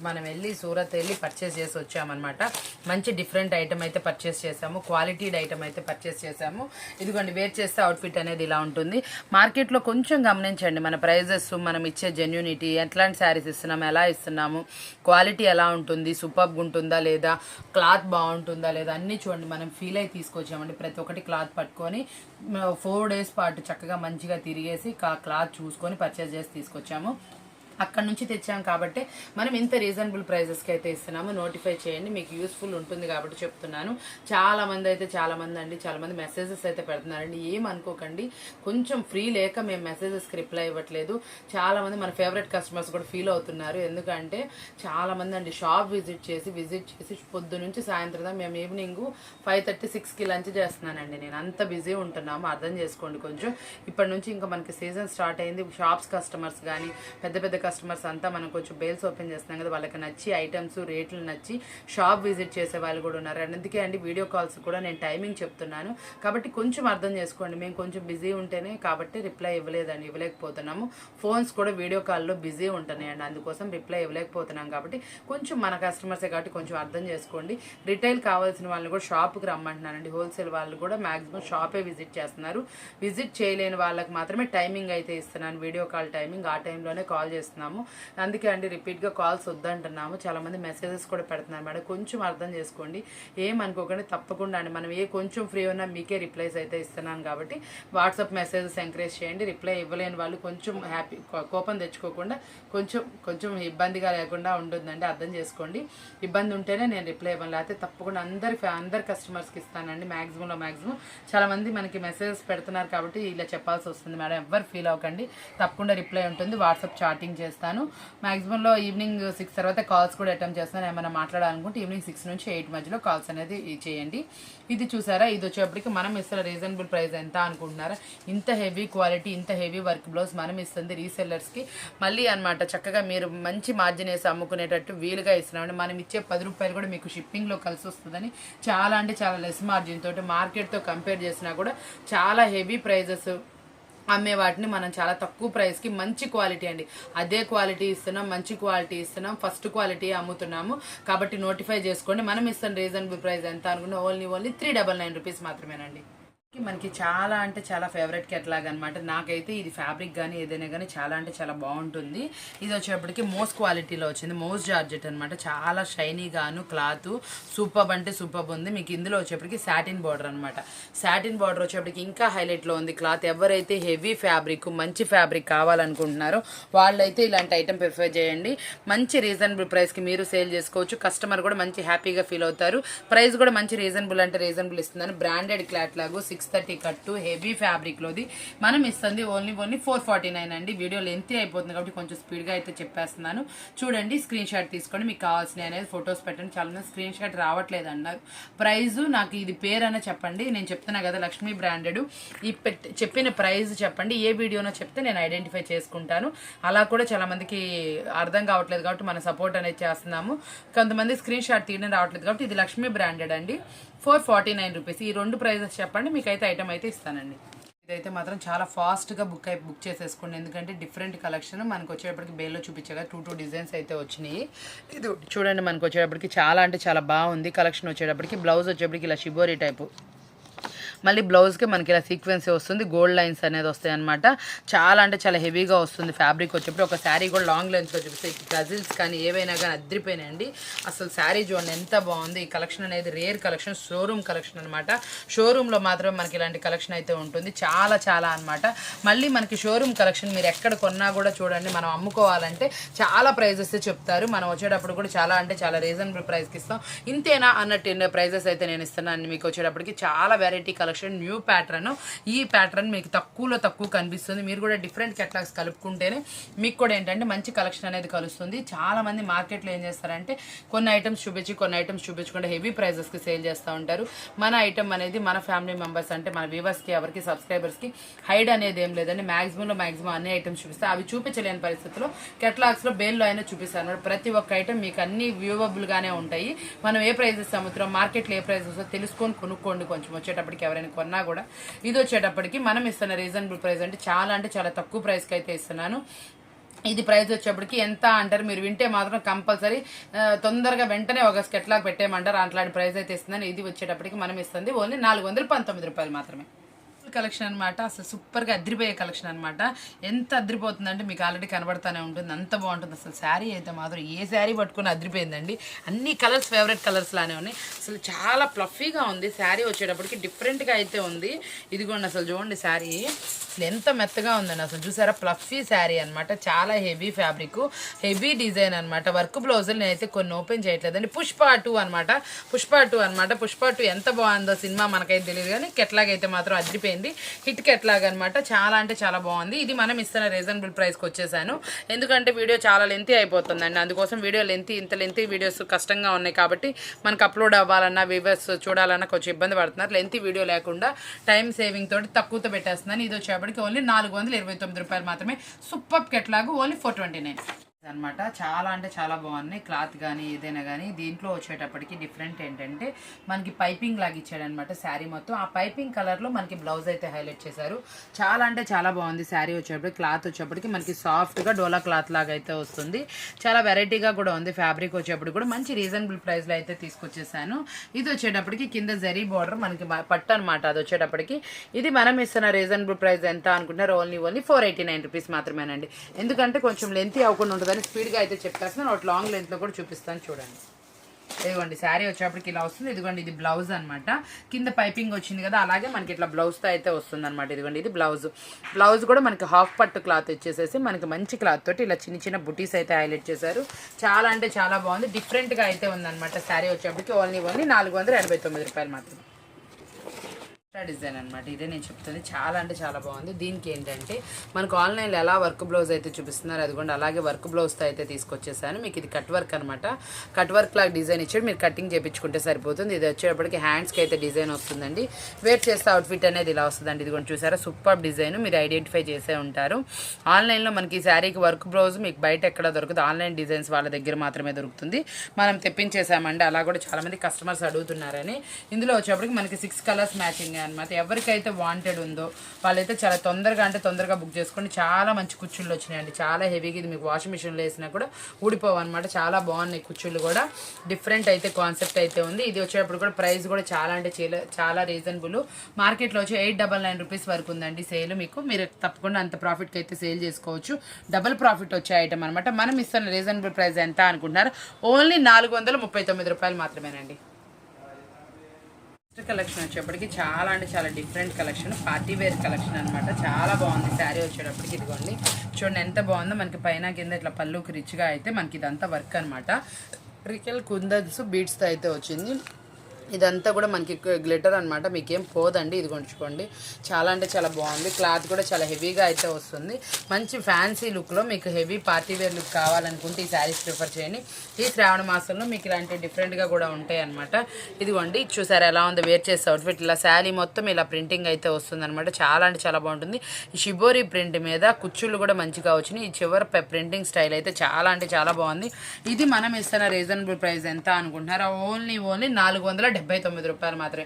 మనం వెళ్ళి సూరత్ వెళ్ళి పర్చేస్ చేసి వచ్చామన్నమాట. మంచి డిఫరెంట్ ఐటమ్ అయితే పర్చేస్ చేసాము. క్వాలిటీడ్ ఐటమ్ అయితే పర్చేస్ చేసాము. ఇదిగోండి వేర్ చేస్తే అవుట్ఫిట్ అనేది ఇలా ఉంటుంది. మార్కెట్లో కొంచెం గమనించండి మన ప్రైజెస్, మనం ఇచ్చే జెన్యూనిటీ, ఎట్లాంటి శారీస్ ఇస్తున్నాము, ఎలా ఇస్తున్నాము, క్వాలిటీ ఎలా ఉంటుంది, సూపర్గా ఉంటుందా లేదా, క్లాత్ బాగుంటుందా లేదా అన్నీ చూడండి. మనం ఫీల్ అయి తీసుకొచ్చామండి. ప్రతి ఒక్కటి క్లాత్ పట్టుకొని 4 డేస్ పాటు చక్కగా మంచిగా తిరిగేసి క్లాత్ చూసుకొని పర్చేస్ చేసి తీసుకొచ్చాము. అక్కడ నుంచి తెచ్చాం కాబట్టి మనం ఇంత రీజనబుల్ ప్రైజెస్కి అయితే ఇస్తున్నాము. నోటిఫై చేయండి, మీకు యూస్ఫుల్ ఉంటుంది కాబట్టి చెప్తున్నాను. చాలా మంది మెసేజెస్ అయితే పెడుతున్నారండి. ఏమనుకోకండి, కొంచెం ఫ్రీ లేక మేము మెసేజెస్కి రిప్లై ఇవ్వట్లేదు. చాలా మంది మన ఫేవరెట్ కస్టమర్స్ కూడా ఫీల్ అవుతున్నారు. ఎందుకంటే చాలా మంది అండి షాప్ విజిట్ చేసి పొద్దు నుంచి సాయంత్రం దాకా, మేము ఈవినింగ్ 5:30-6కి లంచ్ చేస్తున్నానండి. నేను అంత బిజీ ఉంటున్నాము, అర్థం చేసుకోండి కొంచెం. ఇప్పటి నుంచి ఇంకా మనకి సీజన్ స్టార్ట్ అయింది. షాప్స్ కస్టమర్స్ కానీ పెద్ద కస్టమర్స్ అంతా మనం కొంచెం బేల్స్ ఓపెన్ చేస్తున్నాం కదా, వాళ్ళకి నచ్చి ఐటమ్స్ రేట్లు నచ్చి షాప్ విజిట్ చేసే వాళ్ళు కూడా ఉన్నారు. అందుకే అండి వీడియో కాల్స్ కూడా నేను టైమింగ్ చెప్తున్నాను కాబట్టి కొంచెం అర్థం చేసుకోండి. మేము కొంచెం బిజీ ఉంటేనే కాబట్టి రిప్లై ఇవ్వలేకపోతున్నాము. ఫోన్స్ కూడా వీడియో కాల్లో బిజీ ఉంటున్నాయండి, అందుకోసం రిప్లై ఇవ్వలేకపోతున్నాం. కాబట్టి కొంచెం మన కస్టమర్సే కాబట్టి కొంచెం అర్థం చేసుకోండి. రిటైల్ కావాల్సిన వాళ్ళని కూడా షాప్కి రమ్మంటున్నానండి. హోల్సేల్ వాళ్ళు కూడా మ్యాక్సిమం షాపే విజిట్ చేస్తున్నారు. విజిట్ చేయలేని వాళ్ళకి మాత్రమే టైమింగ్ అయితే ఇస్తున్నాను, వీడియో కాల్ టైమింగ్. ఆ టైంలోనే కాల్ చేస్తున్నాము. అందుకే అండి రిపీట్గా కాల్స్ వద్దంటున్నాము. చాలామంది మెసేజెస్ కూడా పెడుతున్నారు మేడం, కొంచెం అర్థం చేసుకోండి. ఏమనుకోకండి, తప్పకుండా అండి మనం కొంచెం ఫ్రీ ఉన్నా మీకే రిప్లైస్ అయితే ఇస్తున్నాను. కాబట్టి వాట్సాప్ మెసేజెస్ ఎంకరేజ్ చేయండి. రిప్లై ఇవ్వలేని వాళ్ళు కొంచెం కోపం తెచ్చుకోకుండా కొంచెం ఇబ్బందిగా లేకుండా ఉంటుందండి, అర్థం చేసుకోండి. ఇబ్బంది ఉంటేనే నేను రిప్లై ఇవ్వను, లేకపోతే తప్పకుండా అందరి కస్టమర్స్కి ఇస్తానండి. మ్యాక్సిమం చాలా మంది మనకి మెసేజెస్ పెడుతున్నారు కాబట్టి ఇలా చెప్పాల్సి వస్తుంది మేడం. ఎవరు ఫీల్ అవ్వకండి, తప్పకుండా రిప్లై ఉంటుంది. వాట్సాప్ చాటింగ్ చేస్తాను. మ్యాక్సిమంలో ఈవినింగ్ 6 తర్వాత కాల్స్ కూడా అటెంప్ట్ చేస్తాను. ఏమైనా మాట్లాడాలనుకుంటే ఈవినింగ్ 6 నుంచి 8 మధ్యలో కాల్స్ అనేది చేయండి. ఇది చూసారా, ఇది వచ్చేప్పటికి మనం ఇస్తున్న రీజనబుల్ ప్రైస్ ఎంత అనుకుంటున్నారా? ఇంత హెవీ క్వాలిటీ, ఇంత హెవీ వర్క్ బ్లౌజ్ మనం ఇస్తుంది రీసెల్లర్స్కి మళ్ళీ అనమాట. చక్కగా మీరు మంచి మార్జిన్ వేసి అమ్ముకునేటట్టు వీలుగా ఇస్తున్నామండి. మనం ఇచ్చే 10 రూపాయలు కూడా మీకు షిప్పింగ్లో కలిసి వస్తుందని చాలా అంటే చాలా లెస్ మార్జిన్ తోటి మార్కెట్తో కంపేర్ చేసినా కూడా చాలా హెవీ ప్రైజెస్ అమ్మే వాటిని మనం చాలా తక్కువ ప్రైస్కి మంచి క్వాలిటీ అండి, అదే క్వాలిటీ ఇస్తున్నాం, మంచి క్వాలిటీ ఇస్తున్నాం, ఫస్ట్ క్వాలిటీ అమ్ముతున్నాము. కాబట్టి నోటిఫై చేసుకోండి. మనం ఇస్తున్న రీజనబుల్ ప్రైస్ ఎంత అనుకున్నా ఓన్లీ 399 రూపీస్ మాత్రమేనండి. మనకి చాలా అంటే చాలా ఫేవరెట్ కేటలాగ్ అనమాట. నాకైతే ఇది ఫ్యాబ్రిక్ కానీ ఏదైనా కానీ చాలా అంటే చాలా బాగుంటుంది. ఇది వచ్చేప్పటికి మోస్ క్వాలిటీలో వచ్చింది, మోస్ జార్జెట్ అనమాట. చాలా షైనీగాను, క్లాత్ సూపర్ అంటే సూపర్ ఉంది. మీకు ఇందులో వచ్చేప్పటికి సాటిన్ బార్డర్ అనమాట. సాటిన్ బార్డర్ వచ్చేప్పటికి ఇంకా హైలైట్లో ఉంది క్లాత్. ఎవరైతే హెవీ ఫ్యాబ్రిక్, మంచి ఫ్యాబ్రిక్ కావాలనుకుంటున్నారో వాళ్ళైతే ఇలాంటి ఐటమ్ ప్రిఫర్ చేయండి. మంచి రీజనబుల్ ప్రైస్కి మీరు సేల్ చేసుకోవచ్చు. కస్టమర్ కూడా మంచి హ్యాపీగా ఫీల్ అవుతారు. ప్రైస్ కూడా మంచి రీజనబుల్ అంటే రీజనబుల్ ఇస్తుందని బ్రాండెడ్ క్లాట్లాగు 630 కట్టు హెవీ ఫ్యాబ్రిక్లోది మనం ఇస్తుంది ఓన్లీ 449 అండి. వీడియో లెంత్ అయిపోతుంది కాబట్టి కొంచెం స్పీడ్గా అయితే చెప్పేస్తున్నాను. చూడండి, స్క్రీన్ షాట్ తీసుకోండి. మీకు కావాల్సిన అనేది ఫొటోస్ పెట్టండి. చాలా మంది స్క్రీన్ షాట్ రావట్లేదు అన్నారు. ప్రైజు నాకు ఇది పేరైనా చెప్పండి. నేను చెప్తున్నా కదా లక్ష్మీ బ్రాండెడ్. ఈ చెప్పిన ప్రైజ్ చెప్పండి. ఏ వీడియోనో చెప్తే నేను ఐడెంటిఫై చేసుకుంటాను. అలా కూడా చాలా మందికి అర్థం కావట్లేదు కాబట్టి మన సపోర్ట్ అనేది చేస్తున్నాము. కొంతమంది స్క్రీన్ షాట్ తీయడం రావట్లేదు కాబట్టి ఇది లక్ష్మీ బ్రాండెడ్ అండి. 449 రూపీస్. ఈ 2 ప్రైజెస్ చెప్పండి, మీకైతే ఐటమ్ అయితే ఇస్తానండి. ఇదైతే మాత్రం చాలా ఫాస్ట్గా బుక్ చేసేసుకోండి, ఎందుకంటే డిఫరెంట్ కలెక్షన్ మనకు వచ్చేటప్పటికి బేల్లో చూపించగా 2 డిజైన్స్ అయితే వచ్చినాయి. ఇది చూడండి, మనకు వచ్చేటప్పటికి చాలా అంటే చాలా బాగుంది కలెక్షన్. వచ్చేటప్పటికి బ్లౌజ్ వచ్చేటప్పటికి ఇలా షిబోరి టైపు, మళ్ళీ బ్లౌజ్కి మనకి ఇలా సీక్వెన్సీ వస్తుంది, గోల్డ్ లైన్స్ అనేది వస్తాయి అనమాట. చాలా అంటే చాలా హెవీగా వస్తుంది ఫ్యాబ్రిక్. వచ్చేప్పుడు ఒక శారీ కూడా లాంగ్ లెన్స్లో చూపిస్తే గజిల్స్ కానీ ఏవైనా కానీ అద్దరిపోయినాయండి. అసలు శారీ చూడండి ఎంత బాగుంది. ఈ కలెక్షన్ అనేది రేర్ కలెక్షన్, షోరూమ్ కలెక్షన్ అనమాట. షోరూంలో మాత్రమే మనకి ఇలాంటి కలెక్షన్ అయితే ఉంటుంది. చాలా అనమాట. మళ్ళీ మనకి షోరూమ్ కలెక్షన్ మీరు ఎక్కడ కొన్నా కూడా చూడండి, మనం అమ్ముకోవాలంటే చాలా ప్రైజెస్ చెప్తారు. మనం వచ్చేటప్పుడు కూడా చాలా అంటే చాలా రీజనబుల్ ప్రైస్కి ఇస్తాం. ఇంతేనా అన్నట్టు ప్రైజెస్ అయితే నేను ఇస్తున్నాను. మీకు వచ్చేటప్పటికి చాలా వెరైటీ కలెక్షన్, న్యూ ప్యాటర్న్. ఈ ప్యాటర్న్ మీకు తక్కువ కనిపిస్తుంది. మీరు కూడా డిఫరెంట్ కేటలాగ్స్ కలుపుకుంటేనే మీకు కూడా ఏంటంటే మంచి కలెక్షన్ అనేది కలుస్తుంది. చాలా మంది మార్కెట్లో ఏం చేస్తారంటే కొన్ని ఐటమ్స్ చూపించకుండా హెవీ ప్రైజెస్కి సేల్ చేస్తూ ఉంటారు. మన ఐటమ్ అనేది మన ఫ్యామిలీ మెంబర్స్ అంటే మన వ్యూవర్స్కి, ఎవరికి సబ్స్క్రైబర్స్కి హైడ్ అనేది ఏం లేదండి. మ్యాక్సిమం అన్ని ఐటమ్స్ చూపిస్తే అవి చూపించలేని పరిస్థితుల్లో కేటలాగ్స్లో బేల్లో అయినా చూపిస్తాను. ప్రతి ఒక్క ఐటమ్ మీకు అన్ని వ్యూవబుల్గానే ఉంటాయి. మనం ఏ ప్రైజెస్ అమ్ముతున్నాం, మార్కెట్లో ఏ ప్రైజెస్ తెలుసుకొని కొనుక్కోండి. కొంచెం వచ్చేటప్పటికి ఎవరైనా కొన్నా కూడా ఇది వచ్చేటప్పటికి మనం ఇస్తున్న రీజనబుల్ ప్రైస్ అంటే చాలా తక్కువ ప్రైస్కి అయితే ఇస్తున్నాను. ఇది ప్రైస్ వచ్చేప్పటికి ఎంత అంటారు, మీరు వింటే మాత్రం కంపల్సరీ తొందరగా వెంటనే ఒక కేటలాగ్ పెట్టేయమంటారు. అట్లాంటి ప్రైస్ అయితే ఇస్తున్నాను. ఇది వచ్చేటప్పటికి మనం ఇస్తుంది ఓన్లీ 419 రూపాయలు మాత్రమే. కలెక్షన్ అనమాట. అసలు సూపర్గా అద్రిపోయే కలెక్షన్ అనమాట. ఎంత అద్రిపోతుందంటే మీకు ఆల్రెడీ కనబడతానే ఉంటుంది, అంత బాగుంటుంది. అసలు శారీ అయితే మాత్రం ఏ శారీ పట్టుకుని అద్రిపోయిందండి. అన్ని కలర్స్ ఫేవరెట్ కలర్స్ లానే ఉన్నాయి. అసలు చాలా ప్లఫీగా ఉంది శారీ. వచ్చేటప్పటికి డిఫరెంట్గా అయితే ఉంది. ఇదిగోండి అసలు చూడండి శారీ అసలు ఎంత మెత్తగా ఉందండి. అసలు చూసారా, ప్లఫీ శారీ అనమాట. చాలా హెవీ ఫ్యాబ్రిక్, హెవీ డిజైన్ అనమాట. వర్క్ బ్లౌజులు నేనైతే కొన్ని ఓపెన్ చేయట్లేదండి. పుష్ప 2 అనమాట. పుష్ప 2 ఎంత బాగుందో సినిమా మనకైతే తెలియదు కానీ కేటలాగ్ అయితే మాత్రం అద్రిపోయింది. చేయండి. హిట్ కేటలాగ్ అనమాట, చాలా అంటే చాలా బాగుంది. ఇది మనం ఇస్తున్న రీజనబుల్ ప్రైస్కి వచ్చేసాను, ఎందుకంటే వీడియో చాలా లెంతీ అయిపోతుందండి. అందుకోసం వీడియో ఇంత లెంతీ వీడియోస్ కష్టంగా ఉన్నాయి కాబట్టి మనకు అప్లోడ్ అవ్వాలన్నా వ్యూవర్స్ చూడాలన్నా కొంచెం ఇబ్బంది పడుతున్నారు. లెంతీ వీడియో లేకుండా టైం సేవింగ్ తోటి తక్కువతో పెట్టేస్తున్నాను. ఇది వచ్చేప్పటికి ఓన్లీ 429 రూపాయలు మాత్రమే. సూపర్ కేటలాగ్, ఓన్లీ 429 అనమాట. చాలా అంటే చాలా బాగున్నాయి. క్లాత్ కానీ ఏదైనా కానీ దీంట్లో వచ్చేటప్పటికి డిఫరెంట్ ఏంటంటే మనకి పైపింగ్ లాగా ఇచ్చాడనమాట శారీ మొత్తం. ఆ పైపింగ్ కలర్లో మనకి బ్లౌజ్ అయితే హైలైట్ చేశారు. చాలా అంటే చాలా బాగుంది. శారీ వచ్చేప్పటికి క్లాత్ వచ్చేప్పటికి మనకి సాఫ్ట్గా డోలా క్లాత్ లాగా అయితే వస్తుంది. చాలా వెరైటీగా కూడా ఉంది. ఫ్యాబ్రిక్ వచ్చేప్పటికి కూడా మంచి రీజనబుల్ ప్రైస్లో అయితే తీసుకొచ్చేసాను. ఇది వచ్చేటప్పటికి కింద జరీ బార్డర్ మనకి పట్టు అనమాట. అది వచ్చేటప్పటికి ఇది మనం ఇస్తున్న రీజనబుల్ ప్రైస్ ఎంత అనుకుంటున్నారు? ఓన్లీ 489 రూపీస్ మాత్రమేనండి. ఎందుకంటే కొంచెం లెంతీ అవ్వకుండా ఉంటుంది, స్పీడ్గా అయితే చెప్పేస్తున్నాను. ఒకటి లాంగ్ లెంత్లో కూడా చూపిస్తాను చూడండి. ఇదిగోండి శారీ వచ్చేప్పటికి ఇలా వస్తుంది. ఇదిగోండి ఇది బ్లౌజ్ అనమాట. కింద పైపింగ్ వచ్చింది కదా, అలాగే మనకి ఇట్లా బ్లౌజ్తో అయితే వస్తుంది అనమాట. ఇదిగోండి ఇది బ్లౌజ్ కూడా మనకి హాఫ్ పట్టు క్లాత్ వచ్చేసేసి మనకి మంచి క్లాత్ తోటి ఇలా చిన్న చిన్న బుటీస్ అయితే హైలైట్ చేశారు. చాలా అంటే చాలా బాగుంది. డిఫరెంట్గా అయితే ఉందన్నమాట. శారీ వచ్చేప్పటికి ఓన్లీ 489 రూపాయలు మాత్రమే. డిజైన్ అనమాట. ఇదే నేను చెప్తుంది. చాలా అంటే చాలా బాగుంది. దీనికి ఏంటంటే మనకు ఆన్లైన్లో ఎలా వర్క్ బ్లౌజ్ అయితే చూపిస్తున్నారు అదిగోండి అలాగే వర్క్ బ్లౌజ్తో అయితే తీసుకొచ్చేసాను. మీకు ఇది కట్ వర్క్ అనమాట. కట్ వర్క్ లాగా డిజైన్ ఇచ్చాడు, మీరు కటింగ్ చేయించుకుంటే సరిపోతుంది. ఇది వచ్చేటప్పటికి హ్యాండ్స్కి అయితే డిజైన్ వస్తుందండి. వేర్ చేస్తే అవుట్ఫిట్ అనేది ఇలా వస్తుందండి. ఇదిగోండి చూసారా, సూపర్ డిజైన్, మీరు ఐడెంటిఫై చేసే ఉంటారు. ఆన్లైన్లో మనకి ఈ శారీకి వర్క్ బ్లౌజ్ మీకు బయట ఎక్కడ దొరకదు, ఆన్లైన్ డిజైన్స్ వాళ్ళ దగ్గర మాత్రమే దొరుకుతుంది. మనం తెప్పించేసామండి. అలా కూడా చాలామంది కస్టమర్స్ అడుగుతున్నారని. ఇందులో వచ్చేప్పటికి మనకి 6 కలర్స్ మ్యాచింగ్ అనమాట. ఎవరికైతే వాంటెడ్ ఉందో వాళ్ళైతే చాలా తొందరగా బుక్ చేసుకోండి. చాలా మంచి కుచ్చుళ్ళు వచ్చినాయండి. చాలా హెవీగా, ఇది మీకు వాషింగ్ మిషన్లో వేసినా కూడా ఊడిపోవు అనమాట. చాలా బాగున్నాయి కుచ్చుళ్ళు కూడా. డిఫరెంట్ అయితే కాన్సెప్ట్ అయితే ఉంది. ఇది వచ్చేటప్పుడు కూడా ప్రైస్ కూడా చాలా అంటే చాలా రీజనబుల్. మార్కెట్లో వచ్చి 899 రూపీస్ వరకు ఉందండి సేల్. మీరు తప్పకుండా అంత ప్రాఫిట్కి అయితే సేల్ చేసుకోవచ్చు. డబుల్ ప్రాఫిట్ వచ్చే ఐటమ్ అనమాట. మనం ఇస్తున్న రీజనబుల్ ప్రైస్ ఎంత అనుకుంటున్నారు? ఓన్లీ 439 రూపాయలు మాత్రమేనండి. కలెక్షన్ వచ్చేప్పటికి చాలా అంటే చాలా different collection, party wear collection అనమాట. చాలా బాగుంది. శారీ వచ్చేటప్పటికి ఇదిగోండి చూడండి ఎంత బాగుందో. మనకి పైన కింద ఇట్లా పళ్ళుకి రిచ్గా అయితే మనకి ఇదంతా వర్క్ అనమాట. రికెల్ కుందన్స్ బీడ్స్తో అయితే వచ్చింది. ఇదంతా కూడా మనకి గ్లిటర్ అనమాట, మీకేం పోదండి. ఇది కొంచుకోండి. చాలా అంటే చాలా బాగుంది. క్లాత్ కూడా చాలా హెవీగా అయితే వస్తుంది. మంచి ఫ్యాన్సీ లుక్లో మీకు హెవీ పార్టీ వేర్ లుక్ కావాలనుకుంటే ఈ శారీస్ ప్రిఫర్ చేయండి. ఈ శ్రావణ మాసంలో మీకు ఇలాంటి డిఫరెంట్గా కూడా ఉంటాయి అనమాట. ఇదిగోండి చూసారు ఎలా ఉందో వేర్ చేసే అవుట్ఫిట్. ఇలా శారీ మొత్తం ఇలా ప్రింటింగ్ అయితే వస్తుంది అనమాట. చాలా అంటే చాలా బాగుంటుంది. ఈ షిబోరి ప్రింట్ మీద కుచ్చుళ్ళు కూడా మంచిగా వచ్చినాయి. ఈ చివరి ప్రింటింగ్ స్టైల్ అయితే చాలా అంటే చాలా బాగుంది. ఇది మనం ఇస్తున్న రీజనబుల్ ప్రైస్ ఎంత అనుకుంటున్నారా? ఓన్లీ 479 రూపాయలు మాత్రమే.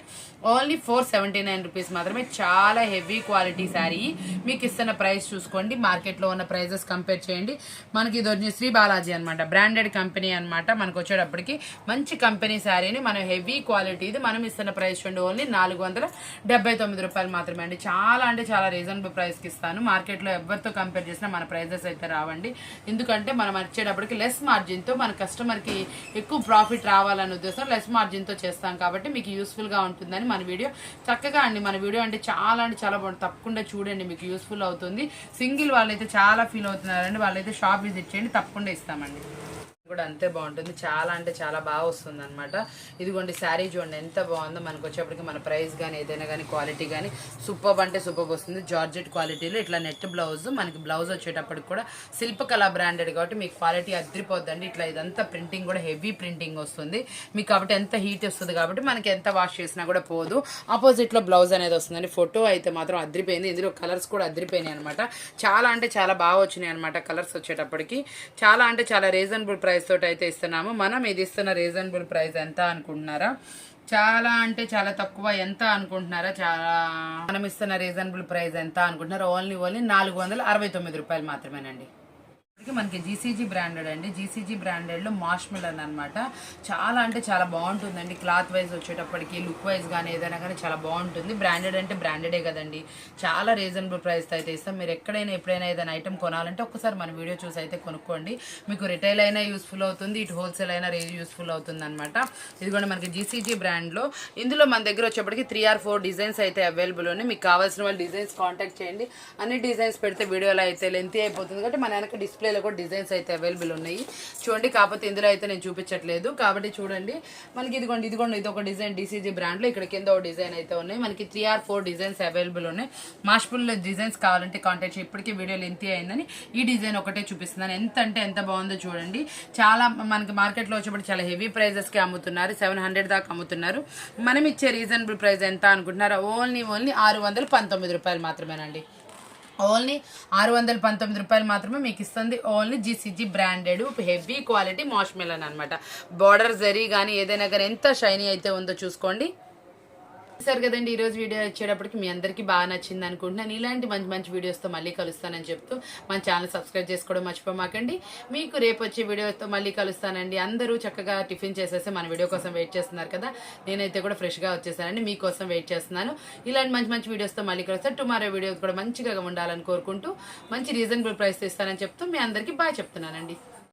ఓన్లీ 479 రూపీస్ మాత్రమే. చాలా హెవీ క్వాలిటీ శారీ. మీకు ఇస్తున్న ప్రైస్ చూసుకోండి, మార్కెట్లో ఉన్న ప్రైజెస్ కంపేర్ చేయండి. మనకి ఇది వచ్చి శ్రీ బాలాజీ అనమాట, బ్రాండెడ్ కంపెనీ అనమాట. మనకు వచ్చేటప్పటికి మంచి కంపెనీ శారీని మనం హెవీ క్వాలిటీ, ఇది మనం ఇస్తున్న ప్రైస్ చూడండి ఓన్లీ 479 రూపాయలు మాత్రమే అండి. చాలా అంటే చాలా రీజనబుల్ ప్రైస్కి ఇస్తాను. మార్కెట్లో ఎవరితో కంపేర్ చేసినా మన ప్రైజెస్ అయితే రావండి. ఎందుకంటే మనం వచ్చేటప్పటికి లెస్ మార్జిన్తో మన కస్టమర్కి ఎక్కువ ప్రాఫిట్ రావాలనే ఉద్దేశం లెస్ మార్జిన్తో చేస్తాం కాబట్టి మీకు యూస్ఫుల్గా ఉంటుందని మన వీడియో. చక్కగా అండి మన వీడియో అంటే చాలా బాగుంటుంది. తప్పకుండా చూడండి, మీకు యూస్ఫుల్ అవుతుంది. సింగిల్ వాళ్ళైతే చాలా ఫీల్ అవుతున్నారండి, వాళ్ళైతే షాప్ విజిట్ చేయండి, తప్పకుండా ఇస్తామండి. కూడా అంతే బాగుంటుంది. చాలా అంటే చాలా బాగా వస్తుంది అనమాట. ఇదిగోండి శారీ చూడండి ఎంత బాగుందో. మనకు వచ్చేప్పటికి మన ప్రైస్ కానీ ఏదైనా కానీ క్వాలిటీ కానీ సూపర్ అంటే సూపర్ వస్తుంది. జార్జెట్ క్వాలిటీలో ఇట్లా నెట్ బ్లౌజ్. మనకి బ్లౌజ్ వచ్చేటప్పటికి కూడా శిల్పకళ బ్రాండెడ్ కాబట్టి మీకు క్వాలిటీ అదిరిపోద్దండి. ఇట్లా ఇదంతా ప్రింటింగ్ కూడా హెవీ ప్రింటింగ్ వస్తుంది మీకు కాబట్టి ఎంత హీట్ వస్తుంది కాబట్టి మనకి ఎంత వాష్ చేసినా కూడా పోదు. ఆపోజిట్లో బ్లౌజ్ అనేది వస్తుందండి. ఫోటో అయితే మాత్రం అదిరిపోయింది. ఇందులో కలర్స్ కూడా అదిరిపోయినాయి అనమాట. చాలా అంటే చాలా బాగా వచ్చినాయి అనమాట కలర్స్ వచ్చేటప్పటికి. చాలా అంటే చాలా రీజనబుల్ ప్రైస్ తోటి అయితే ఇస్తున్నాము. మనం ఇది ఇస్తున్న రీజనబుల్ ప్రైస్ ఎంత అనుకుంటున్నారా? చాలా అంటే చాలా తక్కువ. ఎంత అనుకుంటున్నారా? చాలా మనం ఇస్తున్న రీజనబుల్ ప్రైస్ ఎంత అనుకుంటున్నారా? ఓన్లీ 469 రూపాయలు మాత్రమేనండి. మనకి జీసీజీ బ్రాండెడ్ అండి. జీసీజీ బ్రాండెడ్లో మాష్మెలన్ అనమాట. చాలా అంటే చాలా బాగుంటుందండి. క్లాత్ వైజ్ వచ్చేటప్పటికి లుక్ వైజ్ కానీ ఏదైనా కానీ చాలా బాగుంటుంది. బ్రాండెడ్ అంటే బ్రాండెడే కదండి. చాలా రీజనబుల్ ప్రైస్తో అయితే ఇస్తాం. మీరు ఎక్కడైనా ఎప్పుడైనా ఏదైనా ఐటమ్ కొనాలంటే ఒక్కసారి మన వీడియో చూసి అయితే కొనుక్కోండి. మీకు రిటైల్ అయినా యూస్ఫుల్ అవుతుంది, ఇటు హోల్సేల్ అయినా యూస్ఫుల్ అవుతుంది అనమాట. ఇది కూడా మనకి జీసీజీ బ్రాండ్లో. ఇందులో మన దగ్గర వచ్చేప్పటికి 3 or 4 డిజైన్స్ అయితే అవైలబుల్ ఉన్నాయి. మీకు కావాల్సిన వాళ్ళు డిజైన్స్ కాంటాక్ట్ చేయండి. అన్ని డిజైన్స్ పెడితే వీడియోలో అయితే లెంతీ అయిపోతుంది కాబట్టి మన వెనక డిస్ప్లే డిస్ప్లేలో కూడా డిజైన్స్ అయితే అవైలబుల్ ఉన్నాయి చూడండి. కాకపోతే ఇందులో అయితే నేను చూపించట్లేదు కాబట్టి చూడండి. మనకి ఇదిగోండి ఇది ఒక డిజైన్ డీసీజీ బ్రాండ్లో ఇక్కడ కింద ఒక డిజైన్ అయితే ఉన్నాయి. మనకి 3 or 4 డిజైన్స్ అవైలబుల్ ఉన్నాయి. మాష్ఫుల్ డిజైన్స్ కావాలంటే కాంటాక్ట్ చేయండి. ఇప్పటికీ వీడియో లెంతీ అయిందని ఈ డిజైన్ ఒకటే చూపిస్తున్నాను. ఎంత అంటే ఎంత బాగుందో చూడండి. చాలా మనకి మార్కెట్లో వచ్చేప్పుడు చాలా హెవీ ప్రైజెస్కి అమ్ముతున్నారు, 700 దాకా అమ్ముతున్నారు. మనం ఇచ్చే రీజనబుల్ ప్రైస్ ఎంత అనుకుంటున్నారు? ఓన్లీ 619 రూపాయలు మాత్రమేనండి. ఓన్లీ 619 రూపాయలు మాత్రమే మీకు ఇస్తుంది. Only GCG branded heavy quality మాష్మెలన్ అనమాట. బార్డర్ జరీ కానీ ఏదైనా కానీ ఎంత షైనీ అయితే ఉందో చూసుకోండి. సరే కదండి, ఈరోజు వీడియో వచ్చేటప్పటికి మీ అందరికీ బాగా నచ్చింది అనుకుంటున్నాను. ఇలాంటి మంచి మంచి వీడియోస్తో మళ్ళీ కలుస్తానని చెప్తూ మన ఛానల్ సబ్స్క్రైబ్ చేసుకోవడం మర్చిపోమాకండి. మీకు రేపు వచ్చే వీడియోతో మళ్ళీ కలుస్తానండి. అందరూ చక్కగా టిఫిన్ చేసేసి మన వీడియో కోసం వెయిట్ చేస్తున్నారు కదా, నేనైతే కూడా ఫ్రెష్గా వచ్చేసానండి, మీకోసం వెయిట్ చేస్తున్నాను. ఇలాంటి మంచి మంచి వీడియోస్తో మళ్ళీ కలుస్తాను. టుమారో వీడియో కూడా మంచిగా ఉండాలని కోరుకుంటూ మంచి రీజనబుల్ ప్రైస్ ఇస్తానని చెప్తూ మీ అందరికీ బాగా చెప్తున్నానండి.